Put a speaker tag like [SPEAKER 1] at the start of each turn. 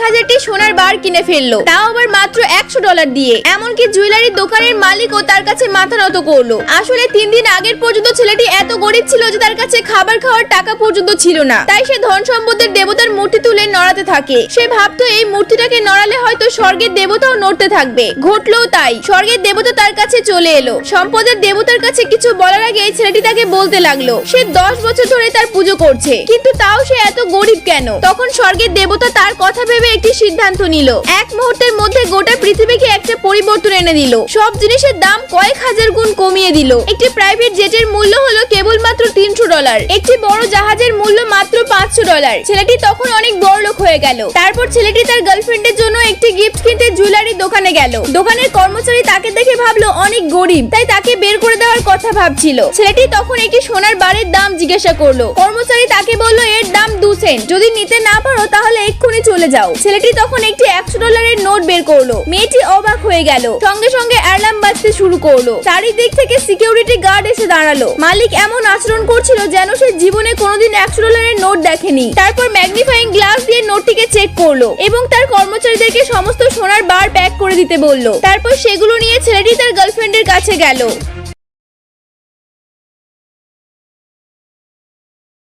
[SPEAKER 1] 1000টি সোনার বার কিনে ফেললো, তাও আবার মাত্র $100 দিয়ে। এমনকি জুয়েলারি দোকানের মালিকও তার কাছে মাথা নত করলো। আসলে 3 দিন আগের পর্যন্ত ছেলেটি এত গরিব ছিল যে তার কাছে খাবার খাওয়ার টাকা পর্যন্ত ছিল না। তাই সে ধন সম্পদের দেবতার মূর্তি তুলে নড়াতে থাকে। সে ভাবতো এই মূর্তিটাকে নড়ালে হয়তো স্বর্গের দেবতাও নড়তে থাকবে। ঘটলো তাই, স্বর্গের দেবতা তার কাছে চলে এলো। সম্পদের দেবতার কাছে কিছু বলার আগে ছেলেটি তাকে বলতে লাগলো সে 10 বছর ধরে তার পুজো করছে, কিন্তু তাও সে এত গরিব কেন। তখন স্বর্গের দেবতা তার কথা ভেবে একটি সিদ্ধান্ত নিল। এক মুহূর্তের মধ্যে গোটা পৃথিবীকে একটা পরিবর্তন এনে দিল। সব জিনিসের দাম কয়েক হাজার গুণ কমিয়ে দিল। একটি প্রাইভেট জেটের মূল্য হলো কেবলমাত্র $300, একটি বড় জাহাজের মূল্য মাত্র $500। ছেলেটি তখন অনেক বড়লোক হয়ে গেল। তারপর ছেলেটি তার গার্লফ্রেন্ডের জন্য একটি গিফট কিনতে জুয়েলারি দোকানে গেল। দোকানের কর্মচারী তাকে দেখে ভাবলো অনেক গরিব, তাই তাকে বের করে দেওয়ার কথা ভাবছিল। ছেলেটি তখন একটি সোনার বারের দাম জিজ্ঞাসা করলো। কর্মচারী তাকে বলল এর দাম 2 সেন্ট, যদি নিতে না পারো তাহলে এক্ষুনি চলে যাও। ছেলেটি তখন একটি $100 নোট বের করলো। মেয়েটি অবাক হয়ে গেল। সঙ্গে সঙ্গে অ্যালার্ম বাজতে শুরু করলো। চারিদিক থেকে সিকিউরিটি গার্ড এসে দাঁড়ালো। মালিক এমন আচরণ করছিল যেন সে জীবনে কোনোদিন $100 নোট দেখেনি। তারপর ম্যাগনিফাইং গ্লাস দিয়ে নোটটিকে চেক করলো এবং তার কর্মচারীদেরকে সমস্ত সোনার বার প্যাক করে দিতে বলল। তারপর সেগুলো নিয়ে ছেলেটি তার গার্লফ্রেন্ডের কাছে গেল।